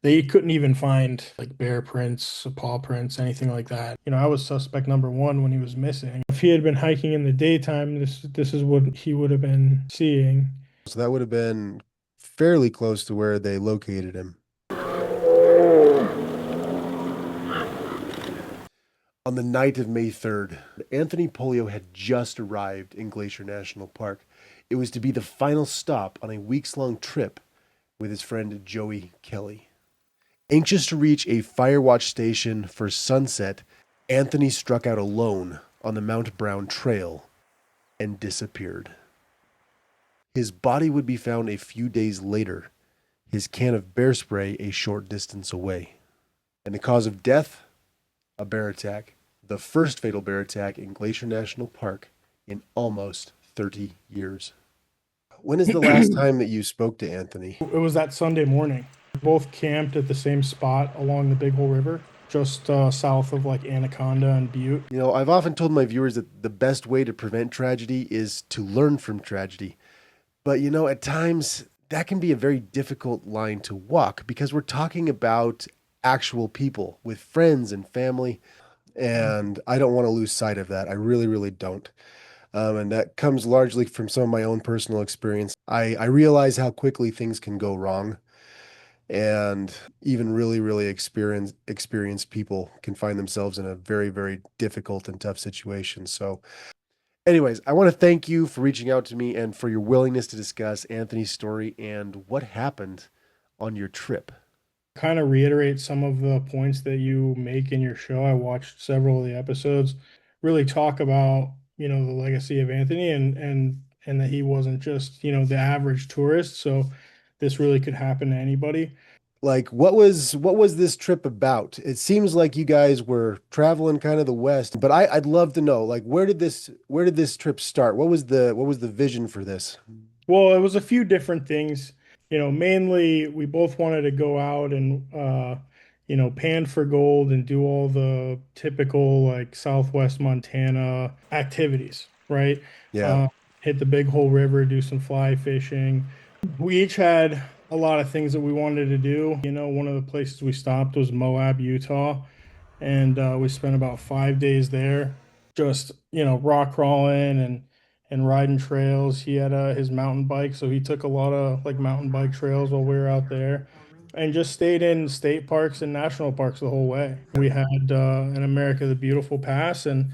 They couldn't even find like bear prints, paw prints, anything like that. I was suspect number one when he was missing. If he had been hiking in the daytime, this is what he would have been seeing. So that would have been fairly close to where they located him. On the night of May 3rd, Anthony Polio had just arrived in Glacier National Park. It was to be the final stop on a weeks long trip with his friend Joey Kelly. Anxious to reach a Firewatch station for sunset, Anthony struck out alone on the Mount Brown Trail and disappeared. His body would be found a few days later, his can of bear spray a short distance away. And the cause of death? A bear attack. The first fatal bear attack in Glacier National Park in almost 30 years. When is the last It time that you spoke to Anthony? was that Sunday morning. We both camped at the same spot along the Big Hole River, just south of like Anaconda and Butte. I've often told my viewers that the best way to prevent tragedy is to learn from tragedy. But, at times that can be a very difficult line to walk because we're talking about actual people with friends and family. And I don't want to lose sight of that. I really, really don't. And that comes largely from some of my own personal experience. I realize how quickly things can go wrong. And even really, really experienced people can find themselves in a very, very difficult and tough situation. So, anyways, I want to thank you for reaching out to me and for your willingness to discuss Anthony's story and what happened on your trip. Kind of reiterate some of the points that you make in your show. I watched several of the episodes, really talk about, the legacy of Anthony and that he wasn't just, the average tourist. So this really could happen to anybody. Like, what was this trip about? It seems like you guys were traveling kind of the west, but I'd love to know, like, where did this trip start? What was the vision for this? Well, it was a few different things. Mainly we both wanted to go out and pan for gold and do all the typical like Southwest Montana activities, right? Yeah. Uh, hit the Big Hole River, do some fly fishing. We each had a lot of things that we wanted to do. One of the places we stopped was Moab, Utah, and we spent about 5 days there, just rock crawling and riding trails. He had his mountain bike, so he took a lot of like mountain bike trails while we were out there, and just stayed in state parks and national parks the whole way. We had an America the Beautiful pass, and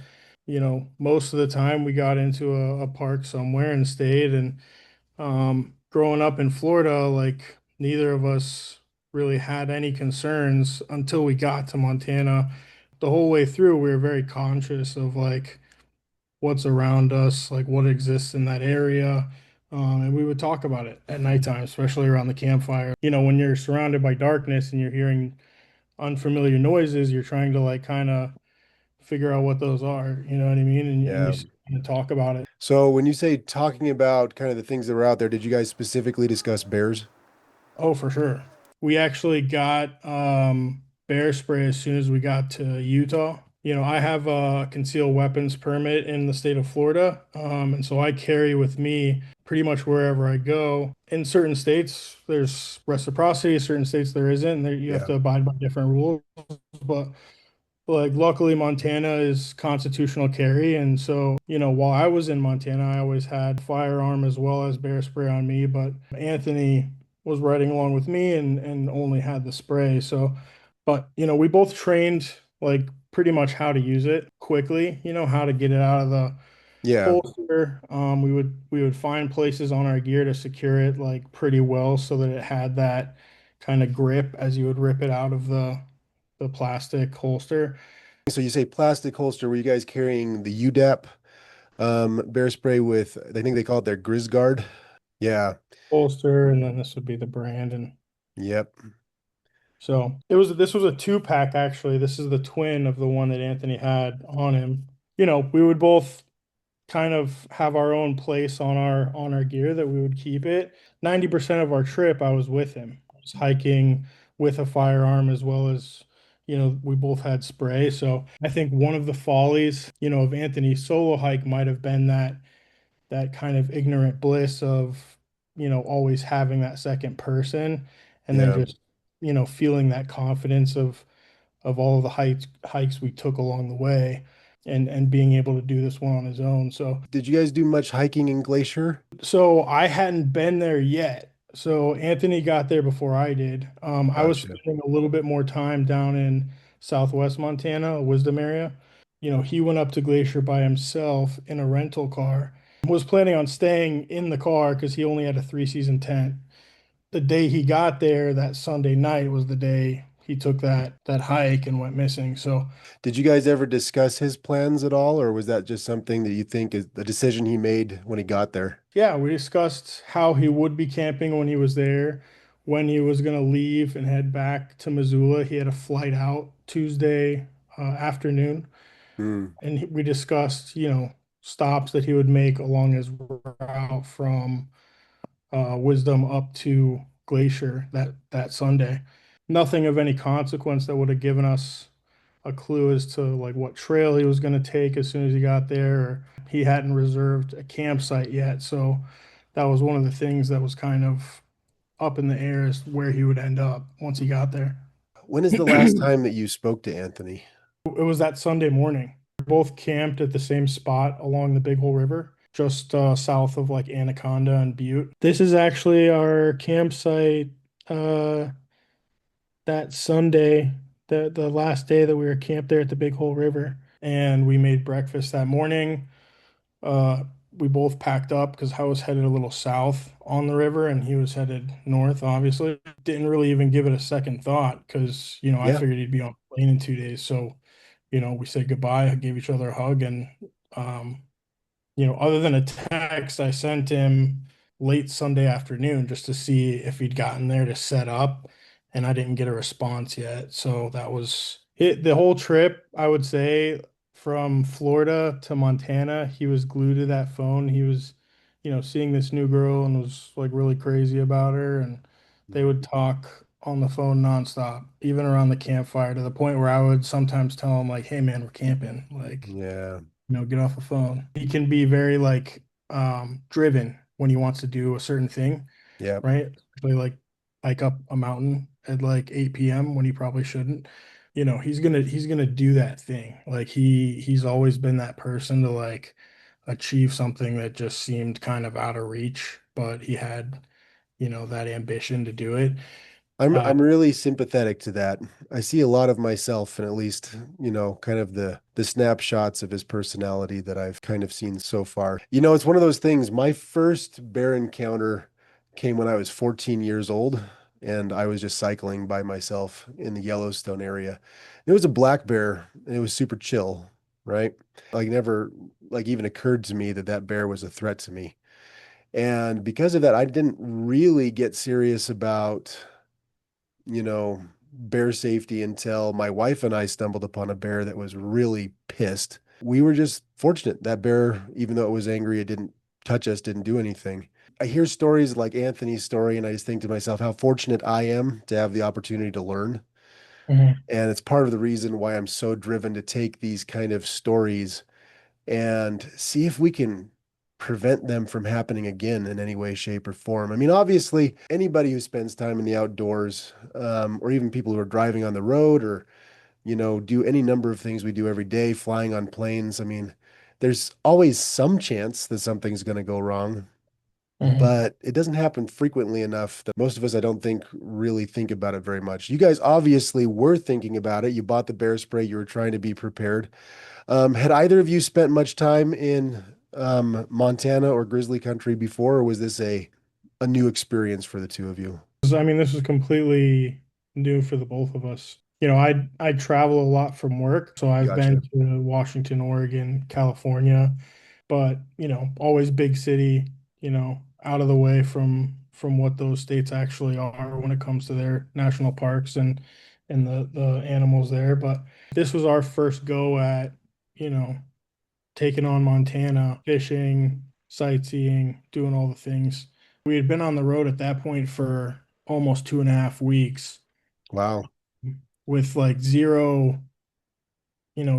most of the time we got into a park somewhere and stayed. And growing up in Florida, like neither of us really had any concerns until we got to Montana. The whole way through, we were very conscious of like what's around us, like what exists in that area. And we would talk about it at nighttime, especially around the campfire. When you're surrounded by darkness and you're hearing unfamiliar noises, you're trying to like kind of figure out what those are. You know what I mean? And you Yeah. sit and talk about it. So when you say talking about kind of the things that were out there, did you guys specifically discuss bears? Oh, for sure. We actually got bear spray as soon as we got to Utah. I have a concealed weapons permit in the state of Florida, and so I carry with me pretty much wherever I go. In certain states, there's reciprocity, certain states there isn't, and there, you have Yeah. to abide by different rules. But like, luckily, Montana is constitutional carry, and so while I was in Montana, I always had firearm as well as bear spray on me. But Anthony was riding along with me and only had the spray. So, but we both trained like pretty much how to use it quickly. How to get it out of the Yeah. holster. We would find places on our gear to secure it like pretty well so that it had that kind of grip as you would rip it out of the plastic holster. So you say plastic holster. Were you guys carrying the UDAP bear spray with, I think they call it their Grizz Guard? Yeah. Holster, and then this would be the brand. And Yep. so this was a two pack actually. This is the twin of the one that Anthony had on him. We would both kind of have our own place on our gear that we would keep it. 90% of our trip I was with him. I was hiking with a firearm as well as we both had spray. So I think one of the follies, of Anthony's solo hike might have been that kind of ignorant bliss of always having that second person and then Yeah. just feeling that confidence of all of the hikes we took along the way, and being able to do this one on his own. Did you guys do much hiking in Glacier? So I hadn't been there yet. So Anthony got there before I did. I was Gotcha. spending a little bit more time down in Southwest Montana, Wisdom area. He went up to Glacier by himself in a rental car. Was planning on staying in the car because he only had a three-season tent. The day he got there, that Sunday night was the day he took that hike and went missing. So Did you guys ever discuss his plans at all, or was that just something that you think is the decision he made when he got there? yeah, we discussed how he would be camping when he was there, when he was going to leave and head back to Missoula. He had a flight out Tuesday afternoon, Hmm. and we discussed, stops that he would make along his route from Wisdom up to Glacier that Sunday. Nothing of any consequence that would have given us a clue as to like what trail he was going to take as soon as he got there. Or he hadn't reserved a campsite yet, so that was one of the things that was kind of up in the air as where he would end up once he got there. When is the last It time that you spoke to Anthony? was that Sunday morning. We both camped at the same spot along the Big Hole River, just south of like Anaconda and Butte. This is actually our campsite uh, that Sunday, the last day that we were camped there at the Big Hole River, and we made breakfast that morning. Uh, we both packed up because I was headed a little south on the river and he was headed north, obviously. Didn't really even give it a second thought because, I Yeah. figured he'd be on a plane in 2 days. So, we said goodbye, gave each other a hug, and um, other than a text I sent him late Sunday afternoon just to see if he'd gotten there to set up, and I didn't get a response yet. So that was it. The whole trip, I would say, from Florida to Montana, he was glued to that phone. He was, seeing this new girl and was like really crazy about her, and they would talk on the phone nonstop, even around the campfire, to the point where I would sometimes tell him like, "Hey man, we're camping." Like, Yeah. get off the phone. He can be very like driven when he wants to do a certain thing, Yeah. right? Especially like hike up a mountain at like 8 p.m. when he probably shouldn't. He's gonna do that thing. Like he's always been that person to like achieve something that just seemed kind of out of reach, but he had, that ambition to do it. Uh, I'm really sympathetic to that. I see a lot of myself in at least, kind of the snapshots of his personality that I've kind of seen so far. It's one of those things. My first bear encounter came when I was 14 years old and I was just cycling by myself in the Yellowstone area. It was a black bear and it was super chill, right? Like never like even occurred to me that that bear was a threat to me. And because of that, I didn't really get serious about bear safety until my wife and I stumbled upon a bear that was really pissed. We were just fortunate. That bear, even though it was angry, it didn't touch us, didn't do anything. I hear stories like Anthony's story, and I just think to myself how fortunate I am to have the opportunity to learn. mhm, And it's part of the reason why I'm so driven to take these kind of stories and see if we can prevent them from happening again in any way, shape, or form. I mean, obviously, anybody who spends time in the outdoors, or even people who are driving on the road or, do any number of things we do every day, flying on planes. I mean, there's always some chance that something's going to go wrong, mhm. but it doesn't happen frequently enough that most of us, I don't think, really think about it very much. You guys obviously were thinking about it. You bought the bear spray, you were trying to be prepared. Had either of you spent much time in Montana or grizzly country before, or was this a new experience for the two of you? I mean, this is completely new for the both of us. I travel a lot from work, so I've been Gotcha. to Washington, Oregon, California, but always big city, out of the way from what those states actually are when it comes to their national parks and the animals there. But this was our first go at, you know, taking on Montana, fishing, sightseeing, doing all the things. We had been on the road at that point for almost 2.5 weeks Wow. with like zero,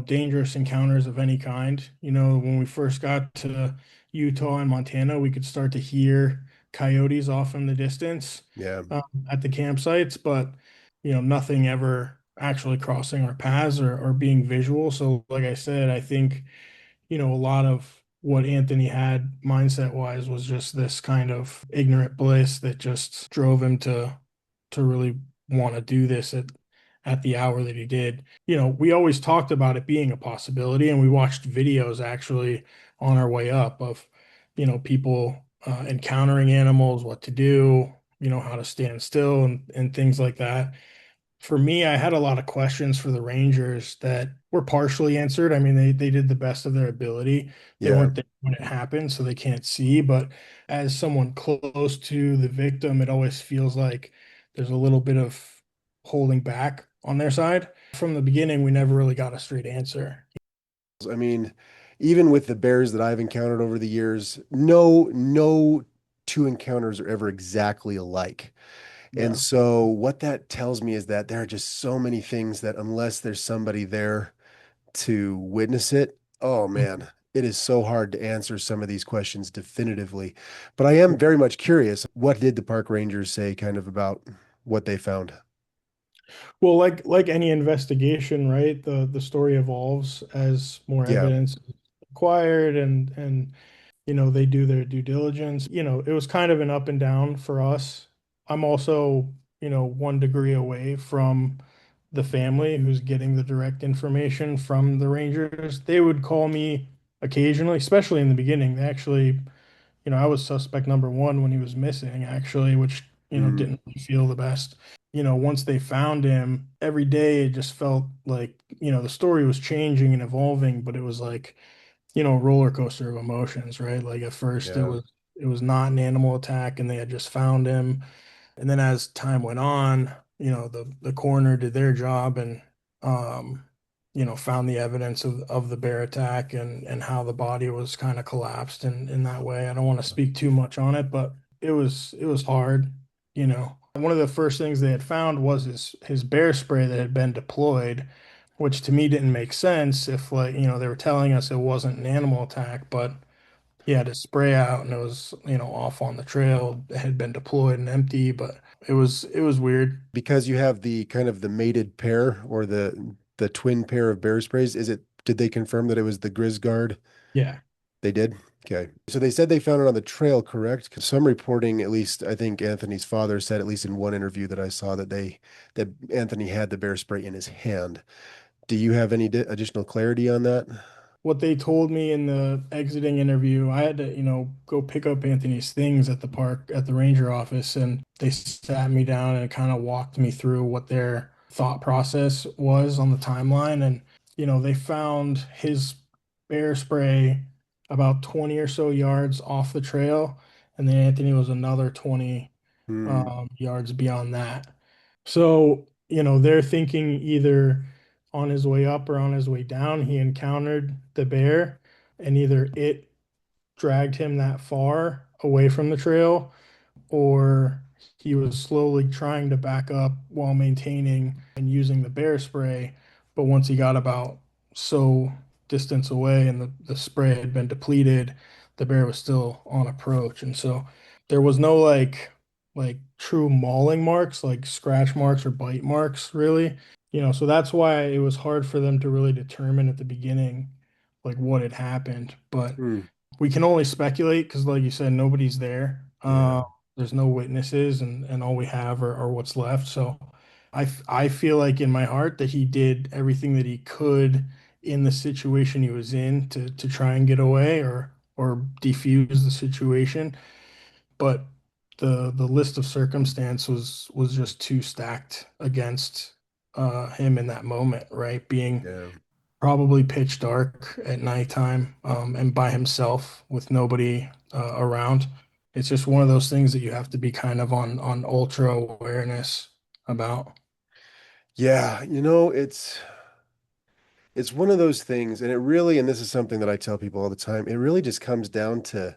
dangerous encounters of any kind. When we first got to Utah and Montana, we could start to hear coyotes off in the distance Yeah. at the campsites, but nothing ever actually crossing our paths or being visual. So, like I said, I think, a lot of what Anthony had mindset wise was just this kind of ignorant bliss that just drove him to really want to do this at the hour that he did. We always talked about it being a possibility, and we watched videos actually on our way up of, people encountering animals, what to do, how to stand still and things like that. For me, I had a lot of questions for the Rangers that were partially answered. I mean, they did the best of their ability. They Yeah. weren't there when it happened, so they can't see. But as someone close to the victim, it always feels like there's a little bit of holding back on their side. From the beginning, we never really got a straight answer. I mean, even with the bears that I've encountered over the years, no two encounters are ever exactly alike. And Yeah. so what that tells me is that there are just so many things that unless there's somebody there to witness it, oh man, it is so hard to answer some of these questions definitively. But I am very much curious, what did the park rangers say kind of about what they found? Well, like any investigation, right? The story evolves as more Yeah. evidence is acquired and they do their due diligence. It was kind of an up and down for us. I'm also, 1 degree away from the family who's getting the direct information from the Rangers. They would call me occasionally, especially in the beginning. They actually, I was suspect number one when he was missing, actually, which, Mm, didn't really feel the best. Once they found him, every day it just felt like, the story was changing and evolving, but it was like, roller coaster of emotions, right? Like at first yeah. it was not an animal attack and they had just found him. And then as time went on, the coroner did their job and um, found the evidence of the bear attack and how the body was kind of collapsed in that way. I don't want to speak too much on it, but it was hard, One of the first things they had found was his bear spray that had been deployed, which to me didn't make sense if like, they were telling us it wasn't an animal attack, but he had his spray out and it was, off on the trail. It had been deployed and empty, but it was weird. Because you have the kind of the mated pair or the twin pair of bear sprays, did they confirm that it was the Grizz Guard? Yeah. They did? Okay. So they said they found it on the trail, correct? 'Cause some reporting, at least I think Anthony's father said, at least in one interview that I saw, that Anthony had the bear spray in his hand. Do you have any additional clarity on that? What they told me in the exiting interview, I had to, go pick up Anthony's things at the park at the ranger office, and they sat me down and kind of walked me through what their thought process was on the timeline. And, they found his bear spray about 20 or so yards off the trail, and then Anthony was another 20 Hmm. yards beyond that. So, they're thinking either on his way up or on his way down, he encountered the bear, and either it dragged him that far away from the trail, or he was slowly trying to back up while maintaining and using the bear spray. But once he got about so distance away and the spray had been depleted, the bear was still on approach. And so there was no like true mauling marks, like scratch marks or bite marks, really. So that's why it was hard for them to really determine at the beginning like what had happened. But Hmm. we can only speculate because, like you said, nobody's there. Yeah. There's no witnesses, and all we have are what's left. So I feel like in my heart that he did everything that he could in the situation he was in to try and get away or defuse the situation. But the list of circumstance was just too stacked against him in that moment, right? Being Yeah. probably pitch dark at nighttime, and by himself with nobody around. It's just one of those things that you have to be kind of on ultra awareness about. Yeah, it's one of those things, and it really, and this is something that I tell people all the time, it really just comes down to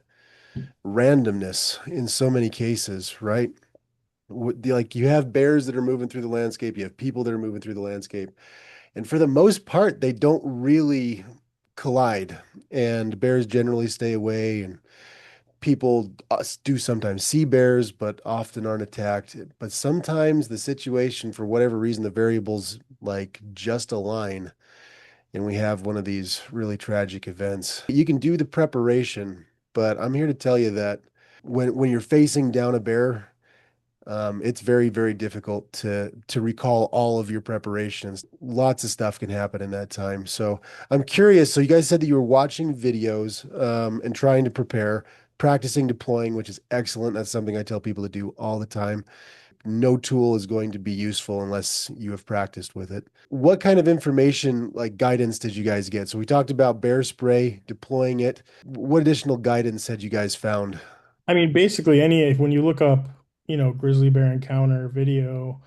randomness in so many cases, right? Like you have bears that are moving through the landscape, you have people that are moving through the landscape, and for the most part, they don't really collide, and bears generally stay away. And people do sometimes see bears, but often aren't attacked. But sometimes the situation, for whatever reason, the variables like just align, and we have one of these really tragic events. You can do the preparation, but I'm here to tell you that when you're facing down a bear, it's very, very difficult to recall all of your preparations. Lots of stuff can happen in that time. So I'm curious. So you guys said that you were watching videos and trying to prepare, practicing deploying, which is excellent. That's something I tell people to do all the time. No tool is going to be useful unless you have practiced with it. What kind of information, like guidance, did you guys get? So we talked about bear spray, deploying it. What additional guidance had you guys found? I mean, basically, when you look up, grizzly bear encounter video,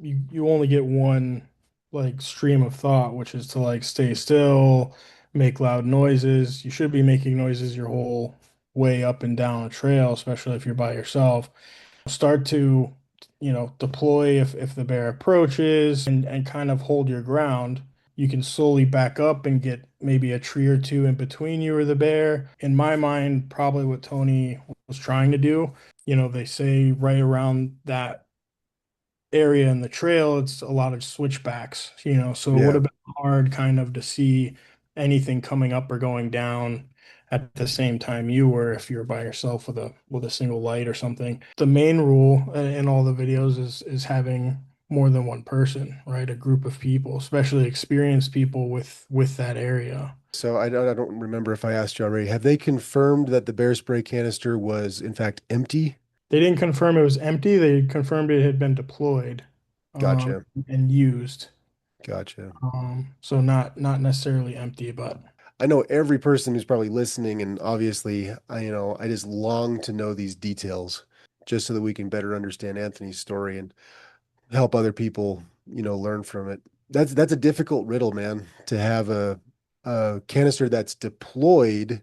you only get one like stream of thought, which is to like stay still, make loud noises. You should be making noises your whole way up and down a trail, especially if you're by yourself. Start to, deploy if the bear approaches and kind of hold your ground. You can slowly back up and get maybe a tree or two in between you or the bear. In my mind, probably what Tony was trying to do. They say right around that area in the trail, it's a lot of switchbacks, so it would Yeah. have been hard kind of to see anything coming up or going down at the same time you were if you're by yourself with a single light or something. The main rule in all the videos is having more than one person, right? A group of people, especially experienced people with that area. So I don't remember if I asked you already. Have they confirmed that the bear spray canister was in fact empty? They didn't confirm it was empty. They confirmed it had been deployed Gotcha. and used. Gotcha. So not necessarily empty, but I know every person who's probably listening, and obviously, I just long to know these details just so that we can better understand Anthony's story and help other people, learn from it. That's a difficult riddle, man, to have a canister that's deployed.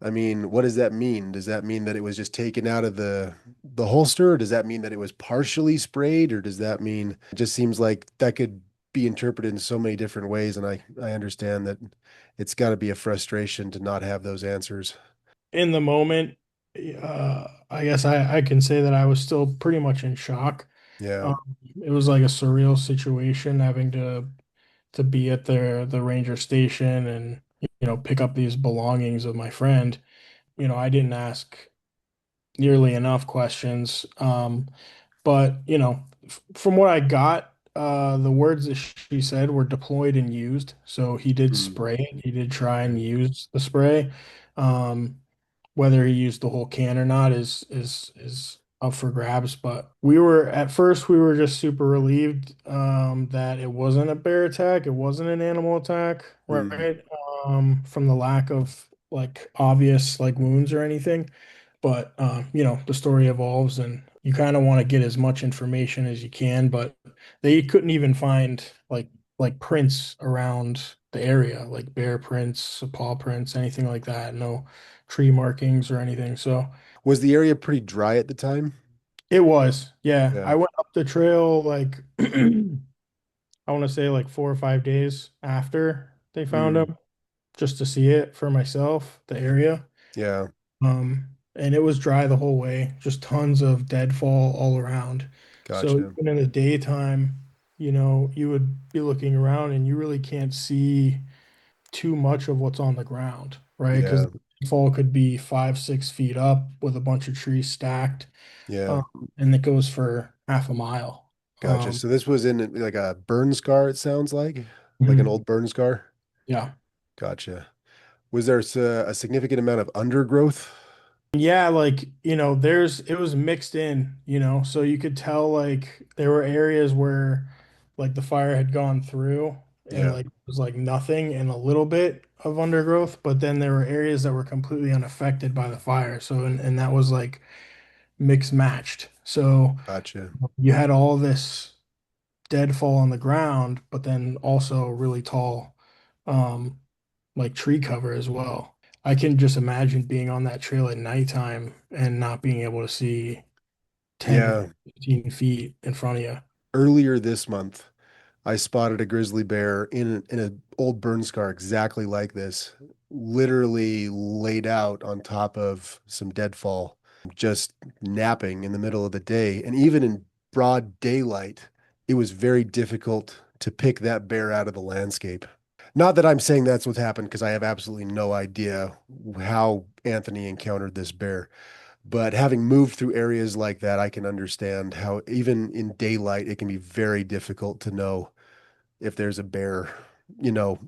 I mean, what does that mean? Does that mean that it was just taken out of the holster? Or does that mean that it was partially sprayed? Or does that mean it just seems like that could be interpreted in so many different ways? And I understand that it's got to be a frustration to not have those answers. in the moment, I guess I can say that I was still pretty much in shock. Yeah. Um, it was like a surreal situation having to be at the ranger station and pick up these belongings of my friend. I didn't ask nearly enough questions. But from what I got, the words that she said were deployed and used. So he did Mm, spray it. He did try okay. and use the spray. Um, whether he used the whole can or not is up for grabs. But we were just super relieved that it wasn't a bear attack, it wasn't an animal attack, Mm, right? From the lack of like obvious like wounds or anything. But the story evolves and you kind of want to get as much information as you can, but they couldn't even find like prints around the area, like bear prints, paw prints, anything like that. No tree markings or anything. So was the area pretty dry at the time? it was, yeah. Yeah. I went up the trail like I want to say like 4 or 5 days after they found Mm, him, just to see it for myself, the area. yeah. And it was dry the whole way, just tons of deadfall all around. So Gotcha. even in the daytime, you would be looking around and you really can't see too much of what's on the ground, right? Because Yeah. the deadfall could be 5, 6 feet up with a bunch of trees stacked, Yeah. um, and it goes for half a mile. Gotcha. So this was in like a burn scar, it sounds like an Mhm. old burn scar. Yeah. Gotcha. Was there a significant amount of undergrowth? Yeah, like, it was mixed in, so you could tell like there were areas where like the fire had gone through and Yeah. like it was like nothing and a little bit of undergrowth, but then there were areas that were completely unaffected by the fire. So and that was like mixed matched. So Gotcha. you had all this deadfall on the ground, but then also really tall um like tree cover as well. I can just imagine being on that trail at nighttime and not being able to see 10, Yeah. 15 feet in front of you. Earlier this month, I spotted a grizzly bear in an old burn scar exactly like this. literally laid out on top of some deadfall, just napping in the middle of the day. And even in broad daylight, it was very difficult to pick that bear out of the landscape. Not that I'm saying that's what happened, because I have absolutely no idea how Anthony encountered this bear. But having moved through areas like that, I can understand how even in daylight, it can be very difficult to know if there's a bear, you know,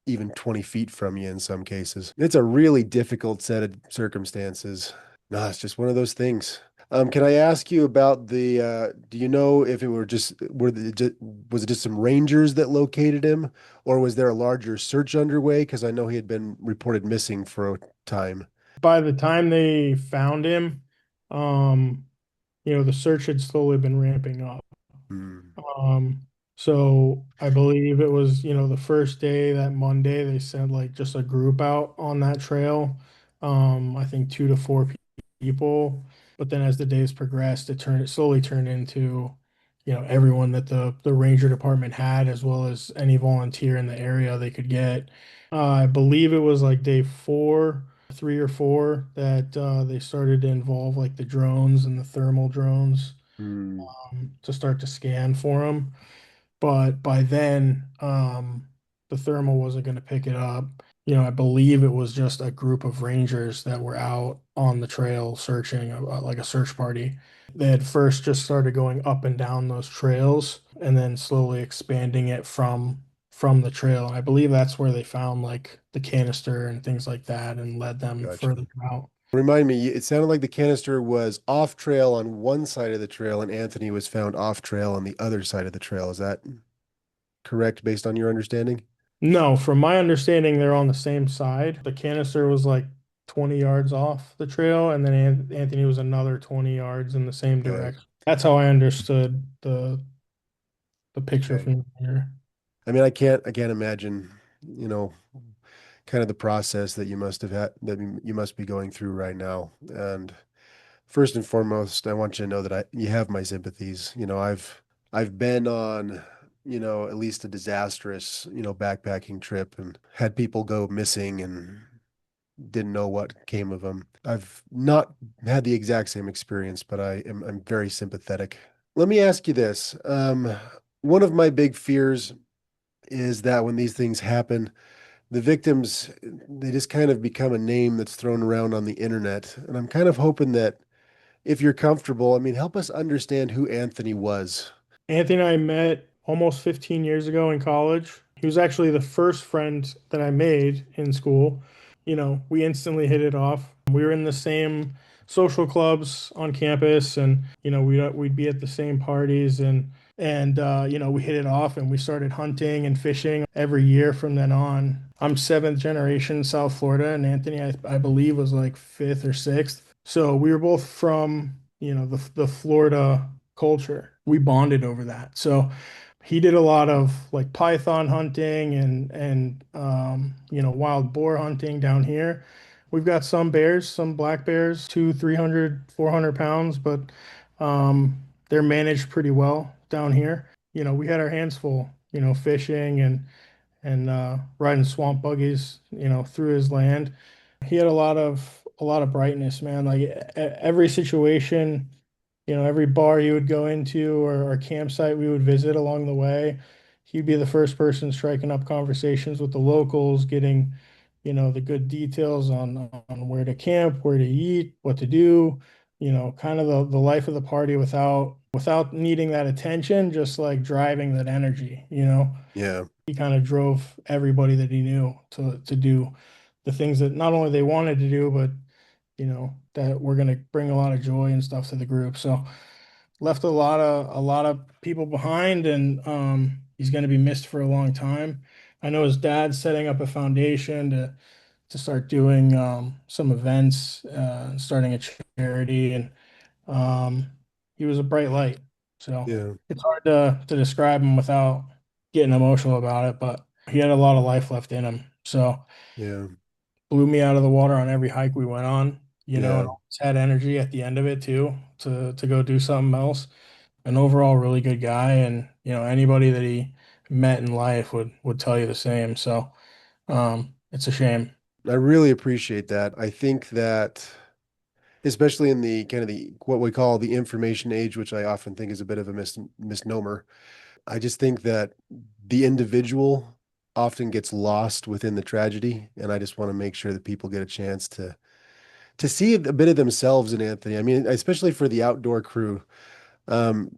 even 20 feet from you in some cases. It's a really difficult set of circumstances. No, it's just one of those things. Can I ask you about do you know if it were just, was it just some rangers that located him, or was there a larger search underway? Because I know he had been reported missing for a time. By the time they found him, um, the search had slowly been ramping up. Hmm. Um, so I believe it was, the first day, that Monday, they sent like just a group out on that trail. I think two to four people. But then as the days progressed, it slowly turned into, everyone that the ranger department had, as well as any volunteer in the area they could get. I believe it was like day four, three or four, that they started to involve like the drones and the thermal drones Hmm. to start to scan for them. But by then, the thermal wasn't going to pick it up. I believe it was just a group of rangers that were out on the trail searching, like a search party. They had first just started going up and down those trails and then slowly expanding it from the trail. And I believe that's where they found like the canister and things like that and led them Gotcha. further out. Remind me, it sounded like the canister was off trail on one side of the trail and Anthony was found off trail on the other side of the trail. Is that correct based on your understanding? No, from my understanding, they're on the same side. The canister was like 20 yards off the trail, and then Anthony was another 20 yards in the same Okay. direction. That's how I understood the picture Okay. from here. I mean, I can't imagine, you know, kind of the process that you must have had, that you must be going through right now. And first and foremost, I want you to know that you have my sympathies. I've been on, at least a disastrous, backpacking trip and had people go missing and didn't know what came of them. I've not had the exact same experience, but I'm very sympathetic. Let me ask you this. One of my big fears is that when these things happen, the victims, they just kind of become a name that's thrown around on the internet. And I'm kind of hoping that if you're comfortable, I mean, help us understand who Anthony was. Anthony and I met almost 15 years ago in college. He was actually the first friend that I made in school. We instantly hit it off. We were in the same social clubs on campus, and we'd be at the same parties, and we hit it off, and we started hunting and fishing every year from then on. I'm seventh generation South Florida, and Anthony, I believe, was like fifth or sixth. So we were both from, the Florida culture. We bonded over that. So he did a lot of like python hunting and wild boar hunting down here. We've got some bears, some black bears, 300, 400 pounds, but they're managed pretty well down here. We had our hands full, fishing and riding swamp buggies, through his land. He had a lot of brightness, man. Like every situation, every bar you would go into or campsite we would visit along the way, he'd be the first person striking up conversations with the locals, getting, the good details on where to camp, where to eat, what to do, kind of the life of the party without needing that attention, just like driving that energy. Yeah, He kind of drove everybody that he knew to do the things that not only they wanted to do, but that were going to bring a lot of joy and stuff to the group. So left a lot of people behind, and he's going to be missed for a long time. I know his dad's setting up a foundation to start doing some events, starting a charity, and um, he was a bright light. So yeah, it's hard to describe him without getting emotional about it, but he had a lot of life left in him. So yeah, blew me out of the water on every hike we went on, and yeah, always had energy at the end of it too to go do something else. An overall really good guy, and anybody that he met in life would tell you the same. So it's a shame. I really appreciate that. I think that especially in the kind of the what we call the information age, which I often think is a bit of a misnomer. I just think that the individual often gets lost within the tragedy, and I just want to make sure that people get a chance to see a bit of themselves in Anthony. I mean, especially for the outdoor crew,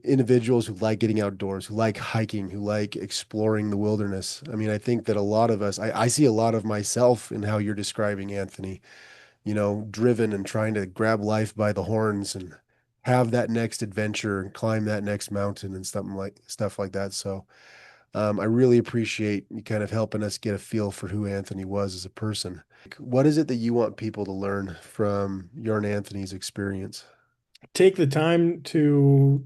individuals who like getting outdoors, who like hiking, who like exploring the wilderness. I mean, I think that a lot of us, I see a lot of myself in how you're describing Anthony, driven and trying to grab life by the horns and have that next adventure and climb that next mountain and stuff like that. So I really appreciate you kind of helping us get a feel for who Anthony was as a person. What is it that you want people to learn from your and Anthony's experience? Take the time to,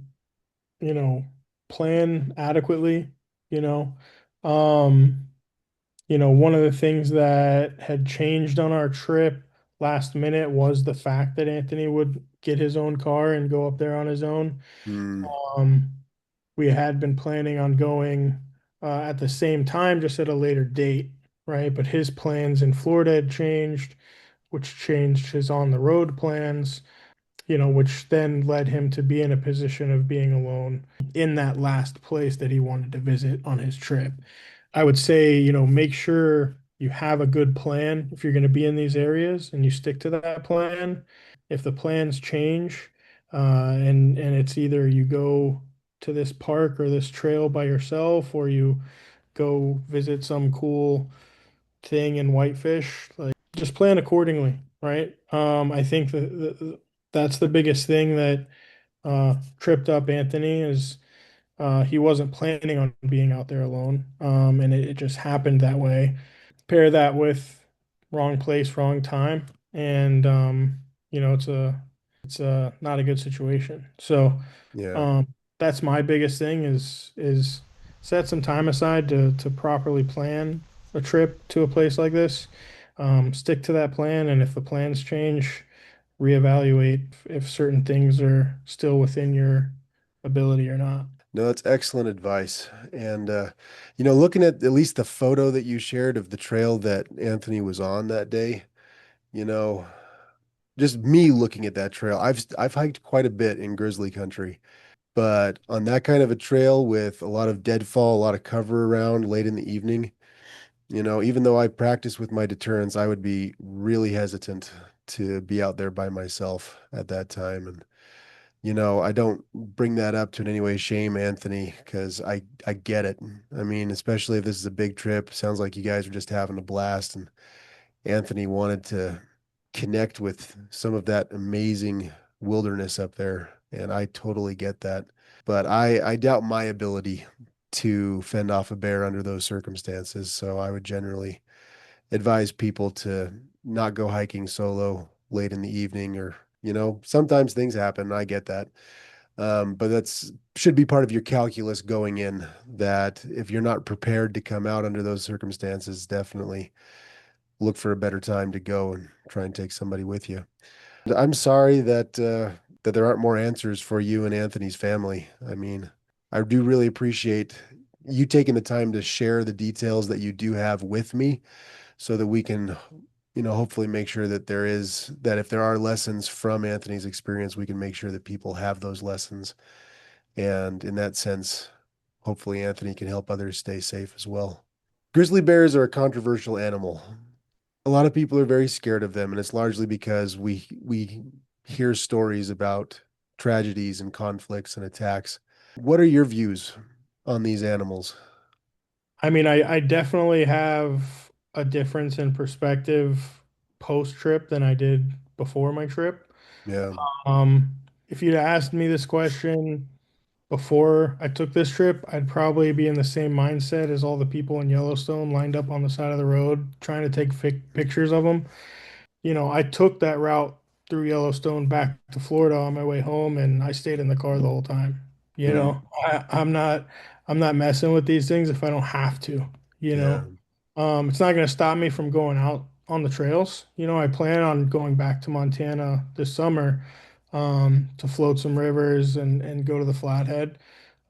you know, plan adequately, you know. Um, one of the things that had changed on our trip last minute was the fact that Anthony would get his own car and go up there on his own. Hmm. Um, we had been planning on going at the same time, just at a later date, right? But his plans in Florida had changed, which changed his on the road plans, which then led him to be in a position of being alone in that last place that he wanted to visit on his trip. I would say, make sure you have a good plan if you're going to be in these areas and you stick to that plan. If the plans change, and it's either you go to this park or this trail by yourself, or you go visit some cool thing in Whitefish, like just plan accordingly, right? I think that that's the biggest thing that tripped up Anthony is he wasn't planning on being out there alone, and it just happened that way. Pair that with wrong place, wrong time, and it's a not a good situation. So Yeah. um, that's my biggest thing is set some time aside to properly plan a trip to a place like this. Stick to that plan, and if the plans change, reevaluate if certain things are still within your ability or not. No, that's excellent advice. And, looking at least the photo that you shared of the trail that Anthony was on that day, you know, just me looking at that trail, I've hiked quite a bit in grizzly country, but on that kind of a trail with a lot of deadfall, a lot of cover around late in the evening, even though I practice with my deterrence, I would be really hesitant to be out there by myself at that time. And I don't bring that up to in any way shame Anthony, because I get it. I mean, especially if this is a big trip, sounds like you guys are just having a blast, and Anthony wanted to connect with some of that amazing wilderness up there, and I totally get that. But I doubt my ability to fend off a bear under those circumstances, so I would generally advise people to not go hiking solo late in the evening, or sometimes things happen. I get that. But that's should be part of your calculus going in, that if you're not prepared to come out under those circumstances, definitely look for a better time to go and try and take somebody with you. I'm sorry that there aren't more answers for you and Anthony's family. I mean, I do really appreciate you taking the time to share the details that you do have with me, so that we can, hopefully make sure that if there are lessons from Anthony's experience, we can make sure that people have those lessons. And in that sense, hopefully Anthony can help others stay safe as well. Grizzly bears are a controversial animal. A lot of people are very scared of them, and it's largely because we hear stories about tragedies and conflicts and attacks. What are your views on these animals? I mean, I definitely have a difference in perspective post trip than I did before my trip. Yeah, Um, if you'd asked me this question before I took this trip, I'd probably be in the same mindset as all the people in Yellowstone lined up on the side of the road trying to take pictures of them. I took that route through Yellowstone back to Florida on my way home, and I stayed in the car the whole time. You hmm, know, I'm not messing with these things if I don't have to, you yeah, know. It's not going to stop me from going out on the trails. I plan on going back to Montana this summer, to float some rivers and go to the Flathead.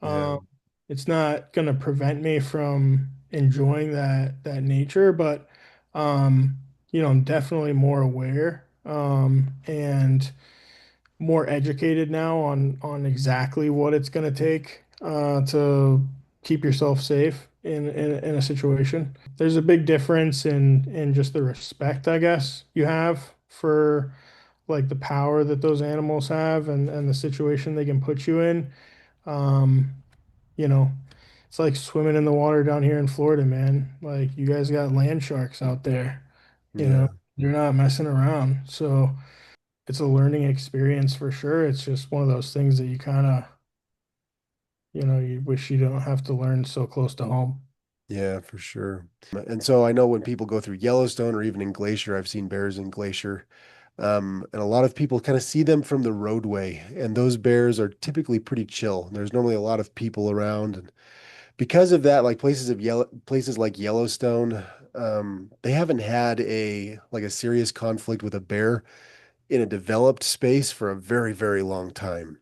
yeah, Um, it's not going to prevent me from enjoying that nature, but um, I'm definitely more aware, and more educated now on exactly what it's going to take to keep yourself safe in a situation. There's a big difference in just the respect, I guess, you have for like the power that those animals have and the situation they can put you in. Um, you know, it's like swimming in the water down here in Florida, man. Like you guys got land sharks out there, you know, Yeah. you're not messing around. So it's a learning experience for sure. It's just one of those things that you kind of, you wish you don't have to learn so close to home. Yeah, for sure. And so I know when people go through Yellowstone or even in Glacier, I've seen bears in Glacier. And a lot of people kind of see them from the roadway, and those bears are typically pretty chill. There's normally a lot of people around, and because of that, like places like Yellowstone, they haven't had a serious conflict with a bear in a developed space for a very, very long time.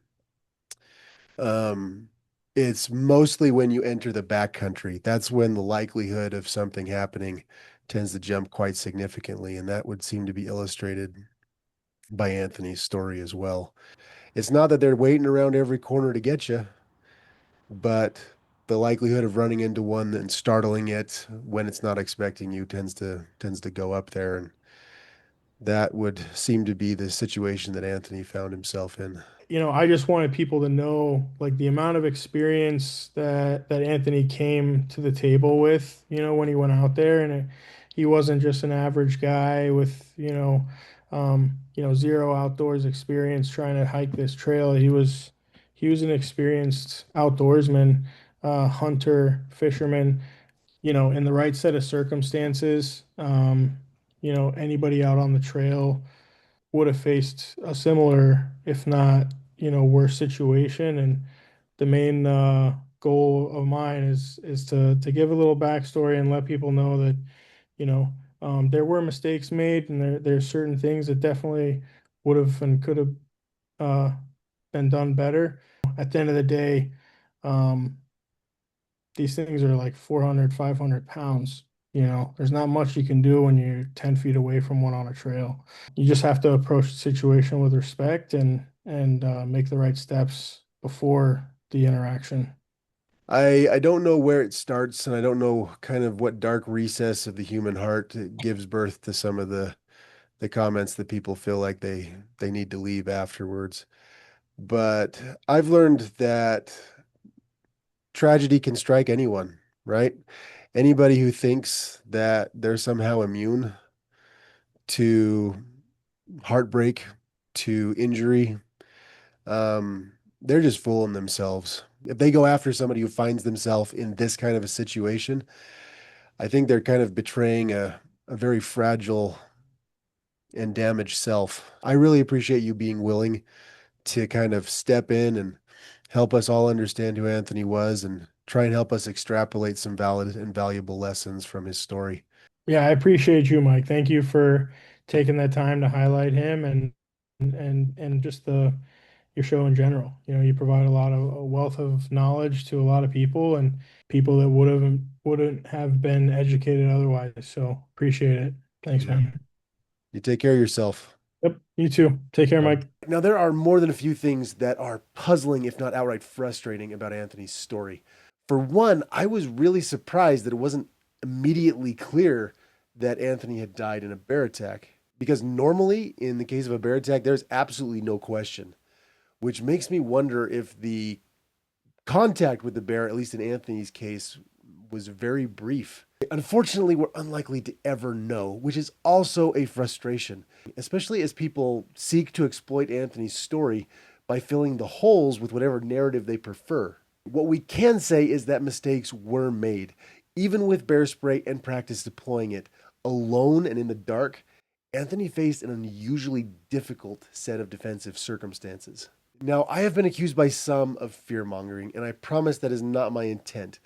Um, it's mostly when you enter the backcountry. That's when the likelihood of something happening tends to jump quite significantly, and that would seem to be illustrated by Anthony's story as well. It's not that they're waiting around every corner to get you, but the likelihood of running into one and startling it when it's not expecting you tends to go up there, and that would seem to be the situation that Anthony found himself in. I just wanted people to know like the amount of experience that Anthony came to the table with, when he went out there, and he wasn't just an average guy with, zero outdoors experience trying to hike this trail. He was an experienced outdoorsman, hunter, fisherman, in the right set of circumstances. Anybody out on the trail would have faced a similar, if not, worse situation. And the main goal of mine is to give a little backstory and let people know that, you know, there were mistakes made, and there's certain things that definitely would have and could have uh, been done better. At the end of the day, um, these things are like 400, 500 pounds. There's not much you can do when you're 10 feet away from one on a trail. You just have to approach the situation with respect and make the right steps before the interaction. I don't know where it starts, and I don't know kind of what dark recess of the human heart gives birth to some of the comments that people feel like they need to leave afterwards. But I've learned that tragedy can strike anyone, right? Anybody who thinks that they're somehow immune to heartbreak, to injury, they're just fooling themselves. If they go after somebody who finds themselves in this kind of a situation, I think they're kind of betraying a very fragile and damaged self. I really appreciate you being willing to kind of step in and help us all understand who Anthony was and try and help us extrapolate some valid and valuable lessons from his story. Yeah, I appreciate you, Mike. Thank you for taking that time to highlight him and just your show in general. You provide a wealth of knowledge to a lot of people and people that wouldn't have been educated otherwise. So appreciate it. Thanks, Yeah. man. You take care of yourself. Yep, you too. Take care, Mike. Now, there are more than a few things that are puzzling, if not outright frustrating, about Anthony's story. For one, I was really surprised that it wasn't immediately clear that Anthony had died in a bear attack. Because normally, in the case of a bear attack, there's absolutely no question, which makes me wonder if the contact with the bear, at least in Anthony's case, was very brief. Unfortunately, we're unlikely to ever know, which is also a frustration, especially as people seek to exploit Anthony's story by filling the holes with whatever narrative they prefer. What we can say is that mistakes were made. Even with bear spray and practice deploying it alone and in the dark, Anthony faced an unusually difficult set of defensive circumstances. Now, I have been accused by some of fear mongering, and I promise that is not my intent.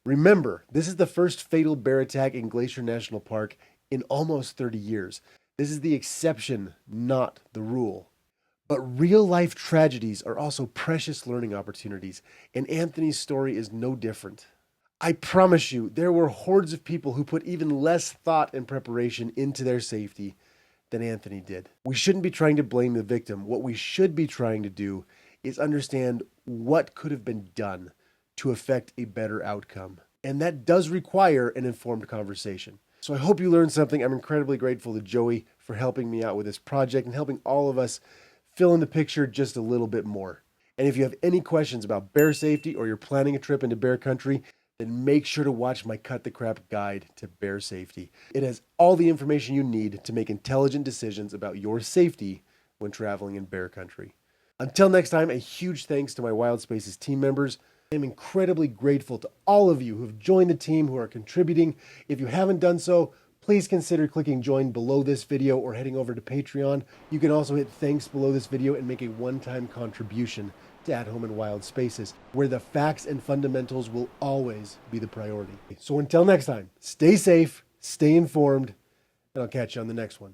Remember, this is the first fatal bear attack in Glacier National Park in almost 30 years. This is the exception, not the rule. But real life tragedies are also precious learning opportunities, and Anthony's story is no different. I promise you, there were hordes of people who put even less thought and preparation into their safety than Anthony did. We shouldn't be trying to blame the victim. What we should be trying to do is understand what could have been done to affect a better outcome. And that does require an informed conversation. So I hope you learned something. I'm incredibly grateful to Joey for helping me out with this project and helping all of us fill in the picture just a little bit more. And if you have any questions about bear safety or you're planning a trip into bear country, then make sure to watch my Cut the Crap guide to bear safety. It has all the information you need to make intelligent decisions about your safety when traveling in bear country. Until next time, a huge thanks to my Wild Spaces team members. I'm incredibly grateful to all of you who have joined the team, who are contributing. If you haven't done so, please consider clicking join below this video or heading over to Patreon. You can also hit thanks below this video and make a one-time contribution to At Home in Wild Spaces, where the facts and fundamentals will always be the priority. So until next time, stay safe, stay informed, and I'll catch you on the next one.